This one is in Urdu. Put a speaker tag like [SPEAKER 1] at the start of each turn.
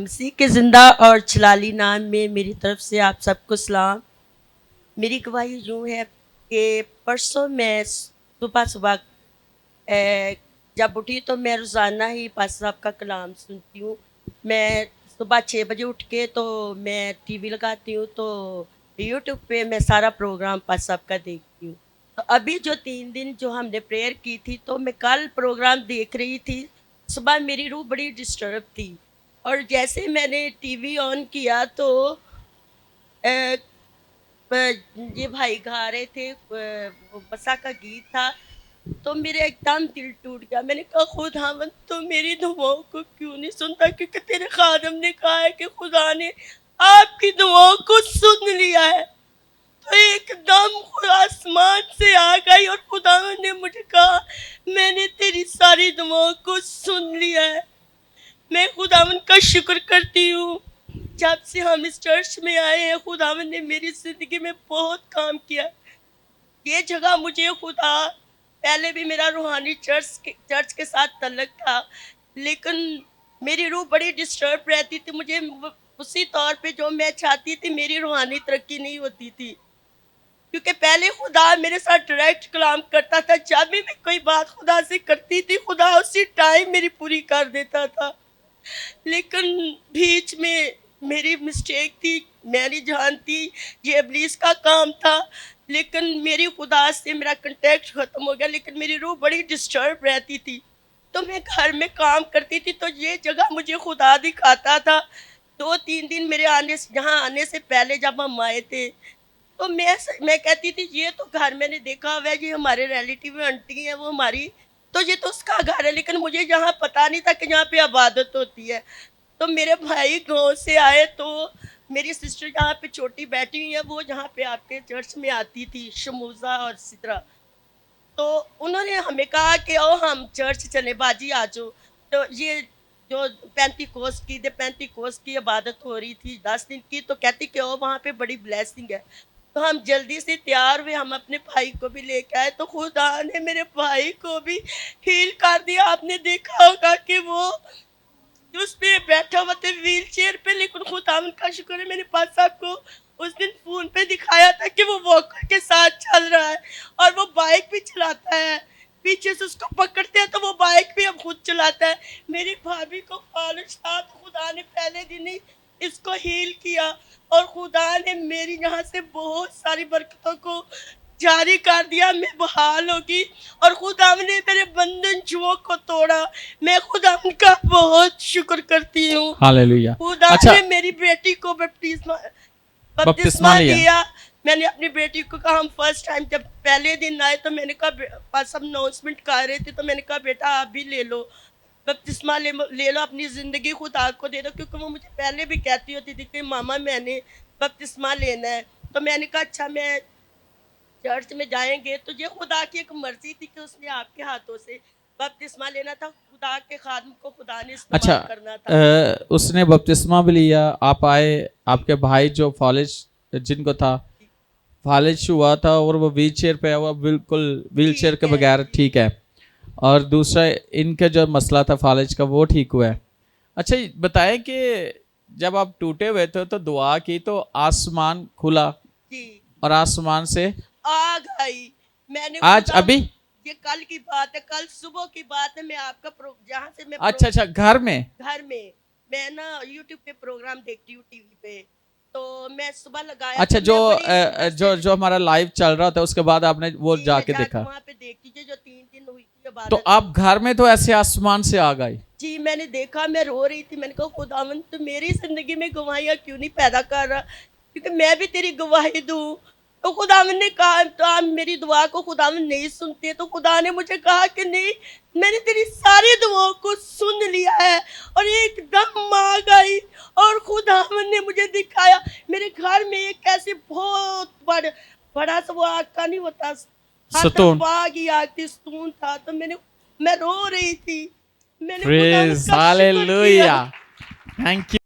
[SPEAKER 1] مسیح کے زندہ اور جلالی نام میں میری طرف سے آپ سب کو سلام. میری گواہی یوں ہے کہ پرسوں میں صبح جب اٹھی تو میں روزانہ ہی پاس صاحب کا کلام سنتی ہوں. میں صبح 6 بجے اٹھ کے تو میں ٹی وی لگاتی ہوں تو یوٹیوب پہ میں سارا پروگرام پاس صاحب کا دیکھتی ہوں. تو ابھی جو 3 دن جو ہم نے پریئر کی تھی تو میں کل پروگرام دیکھ رہی تھی. صبح میری روح بڑی ڈسٹرب تھی اور جیسے میں نے ٹی وی آن کیا تو یہ بھائی گا رہے تھے وہ بسا کا گیت تھا تو میرے ایک دم دل ٹوٹ گیا. میں نے کہا خداوند تو میری دعاؤں کو کیوں نہیں سنتا, کیونکہ تیرے خادم نے کہا ہے کہ خدا نے آپ کی دعاؤں کو سن لیا ہے. تو ایک دم آسمان سے آ گئی اور خداوند نے مجھے کہا میں نے تیری ساری دعاؤں کو سن لیا ہے. میں خداوند کا شکر کرتی ہوں. جب سے ہم اس چرچ میں آئے ہیں خداوند نے میری زندگی میں بہت کام کیا. یہ جگہ مجھے خدا پہلے بھی میرا روحانی چرچ کے ساتھ تعلق تھا لیکن میری روح بڑی ڈسٹرب رہتی تھی. مجھے اسی طور پہ جو میں چاہتی تھی میری روحانی ترقی نہیں ہوتی تھی کیونکہ پہلے خدا میرے ساتھ ڈائریکٹ کلام کرتا تھا. جب بھی میں کوئی بات خدا سے کرتی تھی خدا اسی ٹائم میری پوری کر دیتا تھا. لیکن بیچ میں میری مسٹیک تھی, میں نہیں جانتی یہ ابلیس کا کام تھا لیکن میری خدا سے میرا کنٹیکٹ ختم ہو گیا. لیکن میری روح بڑی ڈسٹرب رہتی تھی تو میں گھر میں کام کرتی تھی تو یہ جگہ مجھے خدا دکھاتا تھا. 2-3 دن میرے یہاں آنے سے پہلے جب ہم آئے تھے تو میں کہتی تھی یہ تو گھر میں نے دیکھا ہوا ہے, یہ ہمارے ریلیٹیو آنٹی ہیں وہ ہماری, تو یہ تو اس کا گھر ہے. لیکن مجھے یہاں پتہ نہیں تھا کہ یہاں پہ عبادت ہوتی ہے. تو میرے بھائی گاؤں سے آئے تو میری سسٹر یہاں پہ چھوٹی بیٹھی ہوئی ہے, وہ یہاں پہ آپ کے چرچ میں آتی تھی شموزہ اور سدرا. تو انہوں نے ہمیں کہا کہ او ہم چرچ چلے باجی آ جاؤ. تو یہ جو پینتی کوس کی عبادت ہو رہی تھی 10 دن کی, تو کہتی کہ او وہاں پہ بڑی بلیسنگ ہے. تو ہم جلدی سے تیار ہوئے, ہم اپنے بھائی کو بھی لے کے آئے تو خدا نے میرے بھائی کو بھی ہیل کر دیا. آپ نے دیکھا ہوگا کہ وہ اس پہ بیٹھا ہوا تھے ویل چیئر پہ, لیکن خدا ان کا شکر ہے میرے پاس آپ کو اس دن فون پہ دکھایا تھا کہ وہ واکر کے ساتھ چل رہا ہے اور وہ بائک بھی چلاتا ہے. پیچھے سے اس کو پکڑتے ہیں تو وہ بائک بھی اب خود چلاتا ہے. میری بھابھی کو فالج تھا تو خدا نے پہلے دن ہی اس کو ہیل کیا اور خدا نے میری یہاں سے بہت ساری برکتوں کو جاری کر دیا. میں بحال ہوگی اور خدا نے میرے بندن جوؤں کو توڑا. میں خدا کا بہت شکر کرتی ہوں.
[SPEAKER 2] ہاللیلویہ.
[SPEAKER 1] خدا
[SPEAKER 2] اچھا,
[SPEAKER 1] نے میری بیٹی کو بپتسمہ دیا. میں نے اپنی بیٹی کو کہا, ہم فرسٹ ٹائم جب پہلے دن آئے تو میں نے کہا پاس ہم اناؤنسمنٹ کر رہے تھے تو میں نے کہا بیٹا آپ بھی لے لو بپتسمہ لے لو, اپنی زندگی خدا کو دے دو. کیونکہ وہ مجھے پہلے بھی کہتی ہوتی تھی کہ ماما میں نے بپتسمہ لینا ہے. تو میں نے کہا اچھا میں چرچ میں جائیں گے. تو یہ خدا کی ایک مرضی تھی کہ اس نے آپ کے ہاتھوں سے بپتسمہ لینا تھا. خدا کے خادم کو خدا نے استعمال کرنا تھا.
[SPEAKER 2] اس نے بپتسمہ بھی لیا, آپ آئے, آپ کے بھائی جو فالج جن کو تھا فالج ہوا تھا اور وہ ویل چیئر پہ ہوا, بالکل ویل چیئر کے بغیر ٹھیک ہے, اور دوسرا ان کا جو مسئلہ تھا فالج کا وہ ٹھیک ہوا ہے. اچھا بتائیں کہ جب آپ ٹوٹے ہوئے تھے تو دعا کی تو آسمان کھلا اور آسمان سے
[SPEAKER 1] آ گئی. میں نے
[SPEAKER 2] آج ابھی
[SPEAKER 1] یہ کل کی بات ہے, کل صبح کی بات ہے. میں آپ کا جہاں سے میں
[SPEAKER 2] اچھا گھر میں
[SPEAKER 1] نا یوٹیوب پہ پروگرام دیکھتی ہوں ٹی وی پہ, تو میں صبح لگایا.
[SPEAKER 2] اچھا جو ہمارا لائیو چل رہا تھا اس کے بعد آپ نے وہ جا کے دیکھا,
[SPEAKER 1] وہاں پہ دیکھ لیجیے جو 3 دن ہوئی تھی عبادت.
[SPEAKER 2] تو آپ گھر میں تو ایسے آسمان سے آ گئی.
[SPEAKER 1] جی میں نے دیکھا, میں رو رہی تھی. میں نے کہا خداوند تو میری زندگی میں گواہیاں کیوں نہیں پیدا کر رہا, کیونکہ میں بھی تیری گواہی دوں. تو خداوند نے کہا تو آپ میری دعا کو خداوند نہیں سنتے, تو خدا نے مجھے کہا کہ نہیں میں نے تیری ساری دعاؤں کو سن لیا ہے. اور ایک دم آ گئی اور خداوند نے مجھے دکھایا میرے گھر میں ایک ایسے بہت بڑا سا وہ آگ کا نہیں ہوتا
[SPEAKER 2] ستون,
[SPEAKER 1] آگ ہی آگ تھی, ستون تھا. تو میں رو رہی تھی. میں نے
[SPEAKER 2] پریز ہاللیلویہ. Thank you.